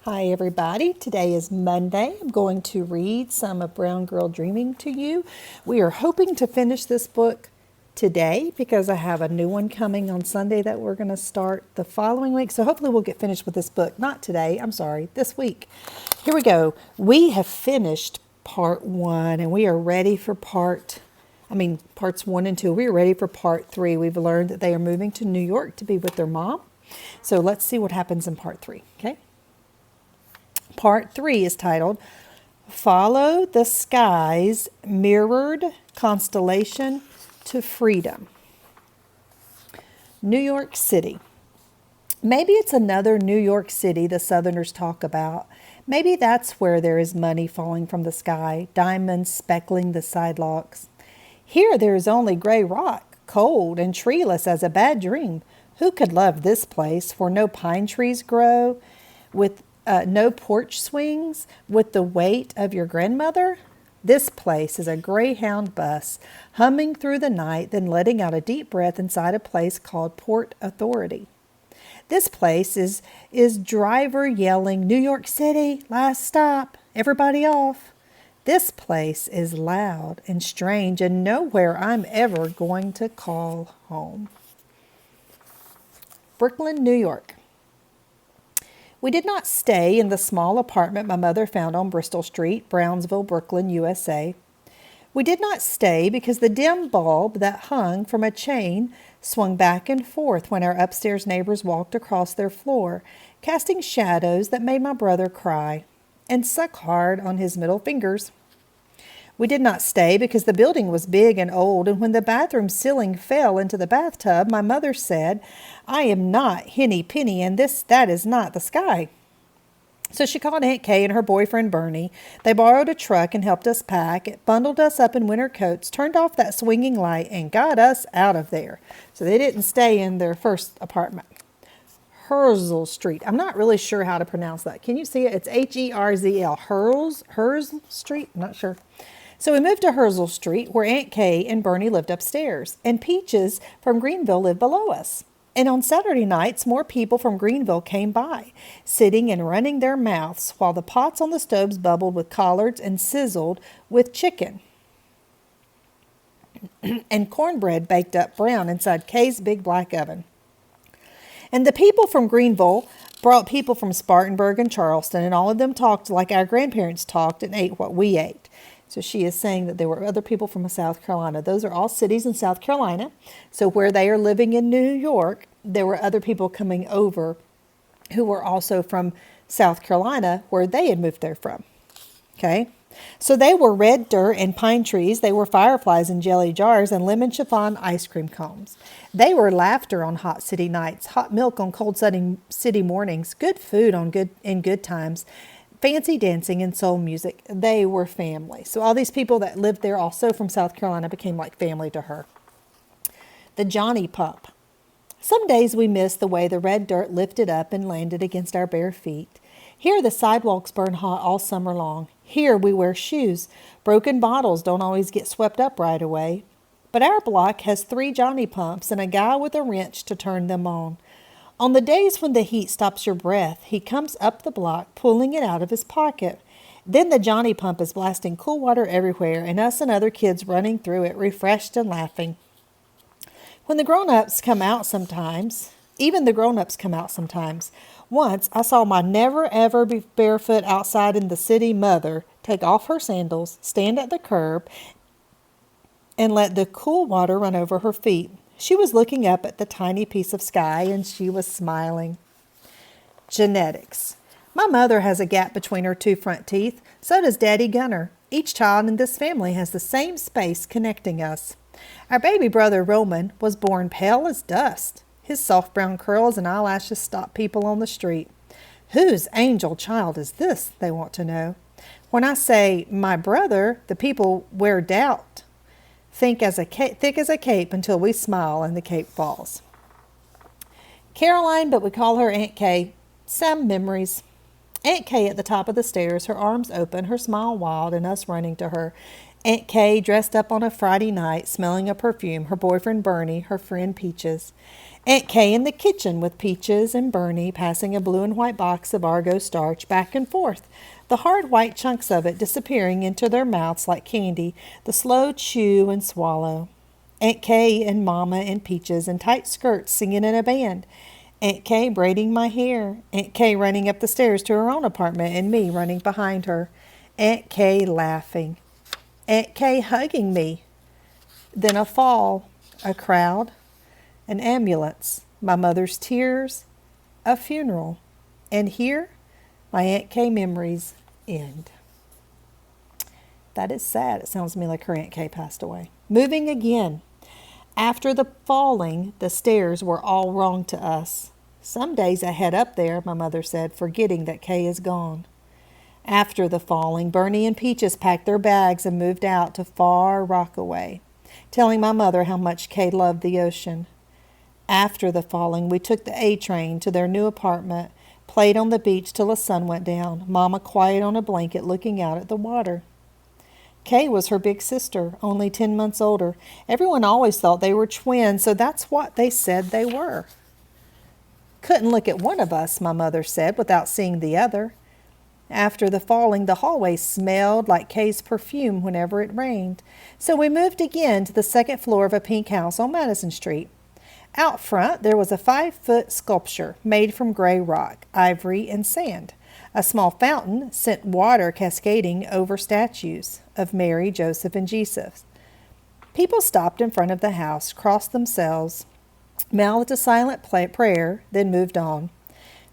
Hi everybody, today is Monday. I'm going to read some of Brown Girl Dreaming to you. We are hoping to finish this book today because I have a new one coming on Sunday that we're going to start the following week. So hopefully we'll get finished with this book. Not today, I'm sorry, this week. Here we go. We have finished part 1 and we are ready for parts 1 and 2. We are ready for part 3. We've learned that they are moving to New York to be with their mom. So let's see what happens in part 3, okay? Part 3 is titled, Follow the Sky's Mirrored Constellation to Freedom. New York City. Maybe it's another New York City the Southerners talk about. Maybe that's where there is money falling from the sky, diamonds speckling the sidewalks. Here there is only gray rock, cold and treeless as a bad dream. Who could love this place where no pine trees grow, with no porch swings, with the weight of your grandmother? This place is a Greyhound bus humming through the night, then letting out a deep breath inside a place called Port Authority. This place is driver yelling, New York City, last stop, everybody off. This place is loud and strange and nowhere I'm ever going to call home. Brooklyn, New York. We did not stay in the small apartment my mother found on Bristol Street, Brownsville, Brooklyn, USA. We did not stay because the dim bulb that hung from a chain swung back and forth when our upstairs neighbors walked across their floor, casting shadows that made my brother cry and suck hard on his middle fingers. We did not stay because the building was big and old, and when the bathroom ceiling fell into the bathtub, my mother said, I am not Henny Penny, and that is not the sky. So she called Aunt Kay and her boyfriend Bernie. They borrowed a truck and helped us pack. It bundled us up in winter coats, turned off that swinging light, and got us out of there. So they didn't stay in their first apartment. Herzl Street. I'm not really sure how to pronounce that. Can you see it? It's Herzl. Herzl Street? I'm not sure. So we moved to Herzl Street, where Aunt Kay and Bernie lived upstairs, and Peaches from Greenville lived below us. And on Saturday nights, more people from Greenville came by, sitting and running their mouths while the pots on the stoves bubbled with collards and sizzled with chicken. And cornbread baked up brown inside Kay's big black oven. And the people from Greenville brought people from Spartanburg and Charleston, and all of them talked like our grandparents talked and ate what we ate. So she is saying that there were other people from South Carolina. Those are all cities in South Carolina. So where they are living in New York, there were other people coming over who were also from South Carolina, where they had moved there from. Okay? So they were red dirt and pine trees. They were fireflies in jelly jars and lemon chiffon ice cream cones. They were laughter on hot city nights, hot milk on cold city mornings, good food in good times, fancy dancing and soul music. They were family. So all these people that lived there also from South Carolina became like family to her. The Johnny Pump. Some days we miss the way the red dirt lifted up and landed against our bare feet. Here the sidewalks burn hot all summer long. Here we wear shoes. Broken bottles don't always get swept up right away. But our block has 3 Johnny Pumps and a guy with a wrench to turn them on. On the days when the heat stops your breath, he comes up the block, pulling it out of his pocket. Then the Johnny Pump is blasting cool water everywhere, and us and other kids running through it, refreshed and laughing. When the grown-ups come out sometimes, even the grown-ups come out sometimes. Once, I saw my never-ever be barefoot outside in the city mother take off her sandals, stand at the curb, and let the cool water run over her feet. She was looking up at the tiny piece of sky, and she was smiling. Genetics. My mother has a gap between her 2 front teeth. So does Daddy Gunner. Each child in this family has the same space connecting us. Our baby brother Roman was born pale as dust. His soft brown curls and eyelashes stop people on the street. Whose angel child is this, they want to know. When I say my brother, the people wear doubt. Thick as a cape until we smile and the cape falls. Caroline, but we call her Aunt Kay. Some memories. Aunt Kay at the top of the stairs, her arms open, her smile wild, and us running to her. Aunt Kay dressed up on a Friday night, smelling a perfume, her boyfriend Bernie, her friend Peaches. Aunt Kay in the kitchen with Peaches and Bernie passing a blue and white box of Argo starch back and forth, the hard white chunks of it disappearing into their mouths like candy, the slow chew and swallow. Aunt Kay and Mama and Peaches in tight skirts singing in a band. Aunt Kay braiding my hair. Aunt Kay running up the stairs to her own apartment and me running behind her. Aunt Kay laughing. Aunt Kay hugging me. Then a fall, a crowd, an ambulance, my mother's tears, a funeral. And here, my Aunt Kay memories end. That is sad. It sounds to me like her Aunt Kay passed away. Moving again. After the falling, the stairs were all wrong to us. Some days I head up there, my mother said, forgetting that Kay is gone. After the falling, Bernie and Peaches packed their bags and moved out to far Rockaway, telling my mother how much Kay loved the ocean. After the falling, we took the A train to their new apartment, played on the beach till the sun went down, Mama quiet on a blanket looking out at the water. Kay was her big sister, only 10 months older. Everyone always thought they were twins, so that's what they said they were. Couldn't look at one of us, my mother said, without seeing the other. After the falling, the hallway smelled like Kay's perfume whenever it rained, so we moved again to the second floor of a pink house on Madison Street. Out front, there was a 5-foot sculpture made from gray rock, ivory, and sand. A small fountain sent water cascading over statues of Mary, Joseph, and Jesus. People stopped in front of the house, crossed themselves, mouthed a silent prayer, then moved on.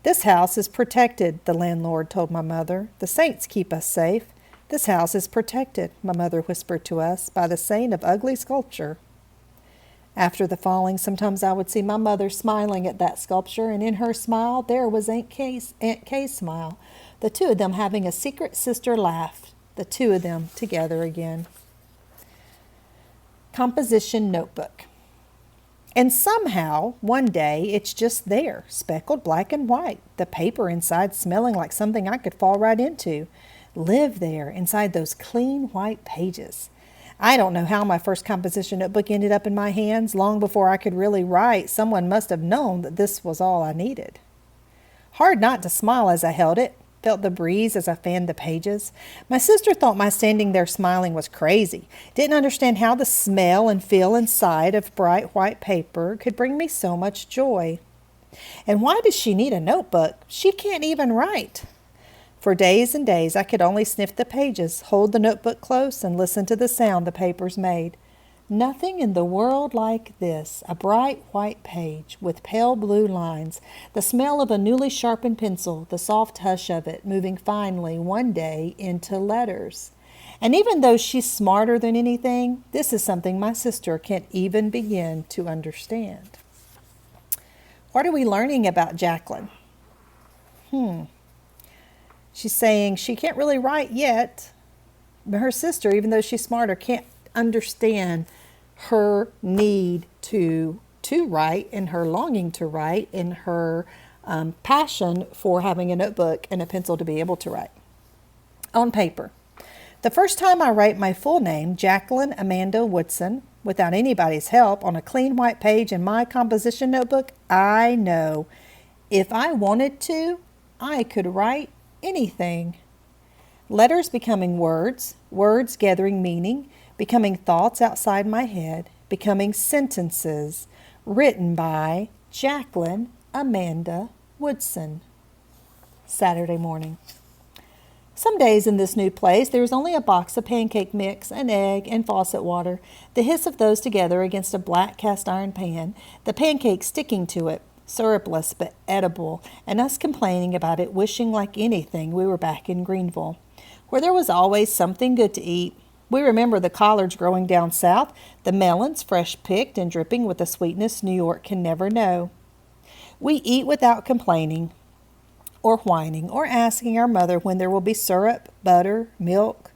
This house is protected, the landlord told my mother. The saints keep us safe. This house is protected, my mother whispered to us, by the saint of ugly sculpture. After the falling, sometimes I would see my mother smiling at that sculpture, and in her smile there was Aunt Kay's smile, the two of them having a secret sister laugh, the two of them together again. Composition notebook. And somehow, one day, it's just there, speckled black and white, the paper inside smelling like something I could fall right into, live there inside those clean white pages. I don't know how my first composition notebook ended up in my hands. Long before I could really write, someone must have known that this was all I needed. Hard not to smile as I held it, felt the breeze as I fanned the pages. My sister thought my standing there smiling was crazy, didn't understand how the smell and feel inside of bright white paper could bring me so much joy. And why does she need a notebook? She can't even write. For days and days I could only sniff the pages, hold the notebook close, and listen to the sound the papers made. Nothing in the world like this, a bright white page with pale blue lines, the smell of a newly sharpened pencil, the soft hush of it moving finely one day into letters. And even though she's smarter than anything, this is something my sister can't even begin to understand. What are we learning about Jacqueline? She's saying she can't really write yet, but her sister, even though she's smarter, can't understand her need to write and her longing to write and her passion for having a notebook and a pencil to be able to write. On paper. The first time I write my full name, Jacqueline Amanda Woodson, without anybody's help, on a clean white page in my composition notebook, I know if I wanted to, I could write anything. Letters becoming words, words gathering meaning, becoming thoughts outside my head, becoming sentences written by Jacqueline Amanda Woodson. Saturday morning. Some days in this new place there is only a box of pancake mix, an egg, and faucet water, the hiss of those together against a black cast iron pan, the pancake sticking to it, syrupless but edible, and us complaining about it, wishing like anything we were back in Greenville, where there was always something good to eat. We remember the collards growing down south, the melons fresh picked and dripping with a sweetness New York can never know. We eat without complaining or whining or asking our mother when there will be syrup, butter, milk.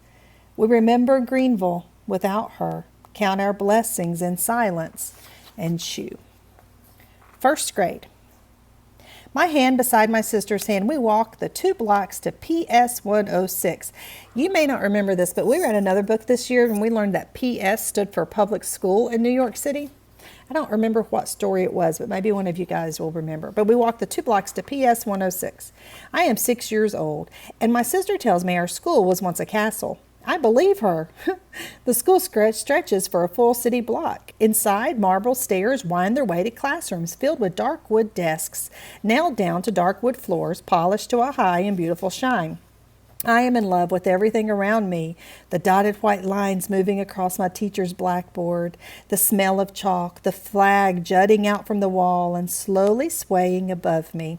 We remember Greenville without her, count our blessings in silence, and chew. First grade. My hand beside my sister's hand, we walked the 2 blocks to PS 106. You may not remember this, but we read another book this year and we learned that PS stood for public school in New York City. I don't remember what story it was, but maybe one of you guys will remember. But we walked the 2 blocks to PS 106. I am 6 years old, and my sister tells me our school was once a castle. I believe her. The school stretches for a full city block. Inside, marble stairs wind their way to classrooms filled with dark wood desks, nailed down to dark wood floors, polished to a high and beautiful shine. I am in love with everything around me, the dotted white lines moving across my teacher's blackboard, the smell of chalk, the flag jutting out from the wall and slowly swaying above me.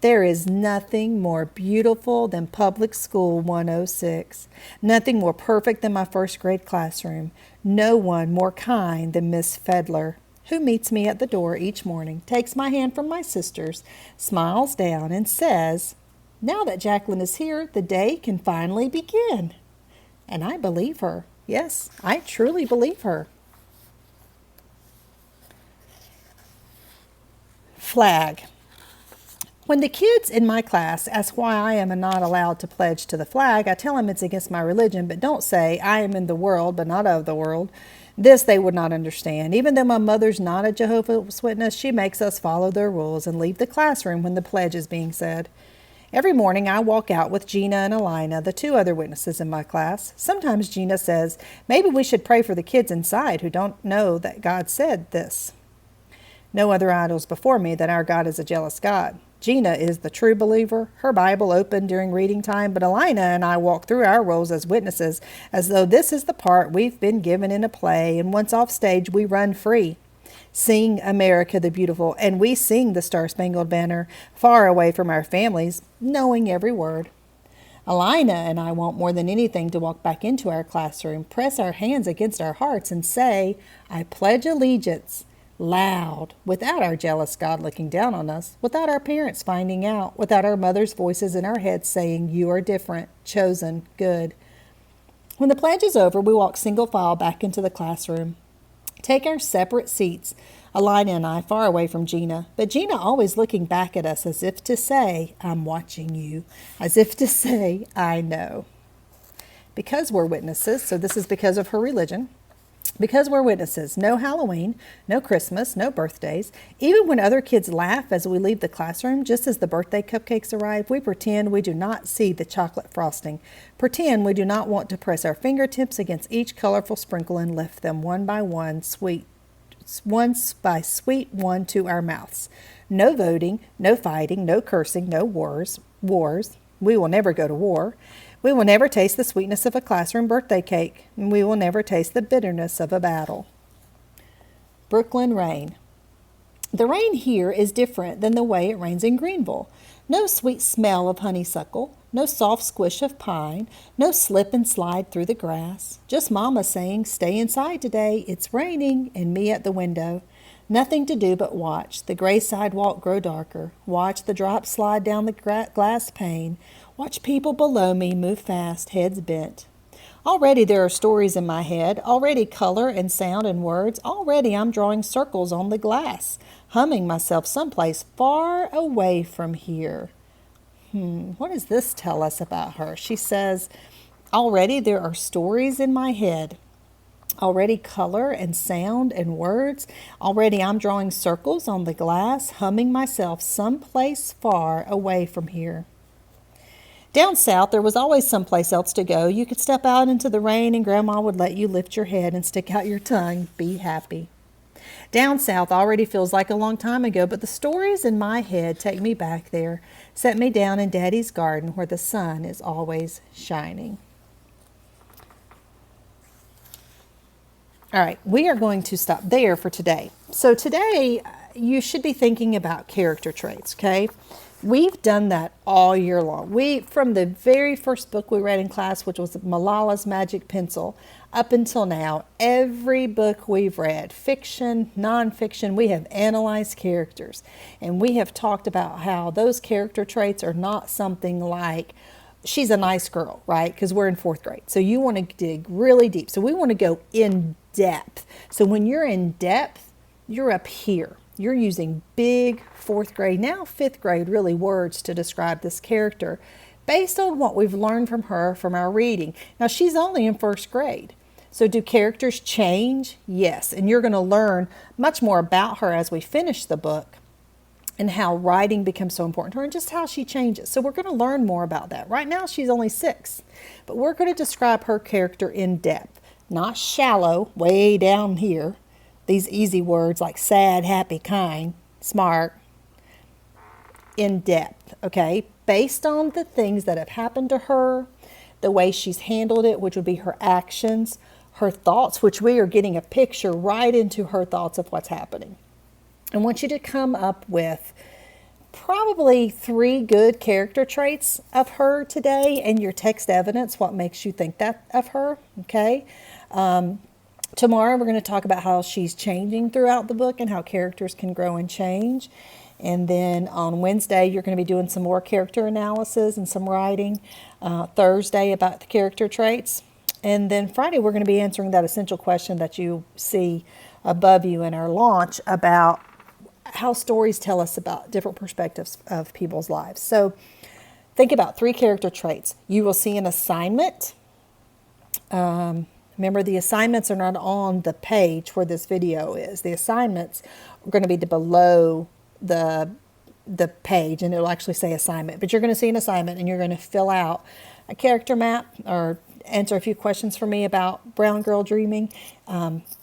There is nothing more beautiful than Public School 106, nothing more perfect than my first grade classroom, no one more kind than Miss Fedler, who meets me at the door each morning, takes my hand from my sister's, smiles down, and says, "Now that Jacqueline is here, the day can finally begin." And I believe her. Yes, I truly believe her. Flag. When the kids in my class ask why I am not allowed to pledge to the flag, I tell them it's against my religion, but don't say I am in the world but not of the world. This they would not understand. Even though my mother's not a Jehovah's Witness, she makes us follow their rules and leave the classroom when the pledge is being said. Every morning I walk out with Gina and Alina, the 2 other witnesses in my class. Sometimes Gina says, maybe we should pray for the kids inside who don't know that God said this. No other idols before me that our God is a jealous God. Gina is the true believer, her Bible open during reading time, but Alina and I walk through our roles as witnesses as though this is the part we've been given in a play, and once off stage we run free. Sing America the Beautiful, and we sing the Star-Spangled Banner far away from our families, knowing every word. Alina and I want more than anything to walk back into our classroom, press our hands against our hearts, and say, I pledge allegiance, loud, without our jealous God looking down on us, without our parents finding out, without our mother's voices in our heads saying, you are different, chosen, good. When the pledge is over, we walk single file back into the classroom. Take our separate seats, Alina and I far away from Gina, but Gina always looking back at us as if to say, I'm watching you, as if to say, I know. Because we're witnesses, so this is because of her religion, because we're witnesses, no Halloween, no Christmas, no birthdays. Even when other kids laugh as we leave the classroom, just as the birthday cupcakes arrive, we pretend we do not see the chocolate frosting. Pretend we do not want to press our fingertips against each colorful sprinkle and lift them one by one, sweet one to our mouths. No voting, no fighting, no cursing, no wars. We will never go to war. We will never taste the sweetness of a classroom birthday cake, and we will never taste the bitterness of a battle. Brooklyn rain. The rain here is different than the way it rains in Greenville. No sweet smell of honeysuckle, no soft squish of pine, no slip and slide through the grass. Just Mama saying, stay inside today, it's raining, and me at the window. Nothing to do but watch the gray sidewalk grow darker, watch the drops slide down the glass pane, watch people below me move fast, heads bent. Already there are stories in my head, already color and sound and words, already I'm drawing circles on the glass, humming myself someplace far away from here. What does this tell us about her? She says, already there are stories in my head, already color and sound and words, already I'm drawing circles on the glass, humming myself someplace far away from here. Down south, there was always someplace else to go. You could step out into the rain and Grandma would let you lift your head and stick out your tongue, be happy. Down south already feels like a long time ago, but the stories in my head take me back there, set me down in Daddy's garden where the sun is always shining. All right, we are going to stop there for today. So today, you should be thinking about character traits, okay? We've done that all year long. From the very first book we read in class, which was Malala's Magic Pencil, up until now, every book we've read, fiction, nonfiction, we have analyzed characters. And we have talked about how those character traits are not something like, she's a nice girl, right? Because we're in 4th grade. So you want to dig really deep. So we want to go in depth. So when you're in depth, you're up here. You're using big fourth grade, now fifth grade, really words to describe this character based on what we've learned from her from our reading. Now, she's only in first grade. So do characters change? Yes. And you're going to learn much more about her as we finish the book and how writing becomes so important to her and just how she changes. So we're going to learn more about that. Right now, she's only 6, but we're going to describe her character in depth, not shallow, way down here. These easy words like sad, happy, kind, smart, in depth, okay? Based on the things that have happened to her, the way she's handled it, which would be her actions, her thoughts, which we are getting a picture right into her thoughts of what's happening. I want you to come up with probably 3 good character traits of her today and your text evidence, what makes you think that of her, okay? Tomorrow we're going to talk about how she's changing throughout the book and how characters can grow and change. And then on Wednesday, you're going to be doing some more character analysis and some writing. Thursday about the character traits. And then Friday, we're going to be answering that essential question that you see above you in our launch about how stories tell us about different perspectives of people's lives. So think about 3 character traits. You will see an assignment. Remember, the assignments are not on the page where this video is. The assignments are going to be below the page, and it'll actually say assignment. But you're going to see an assignment, and you're going to fill out a character map or answer a few questions for me about Brown Girl Dreaming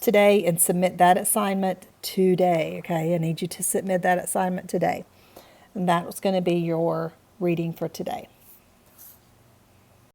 today and submit that assignment today. Okay, I need you to submit that assignment today. And that was going to be your reading for today.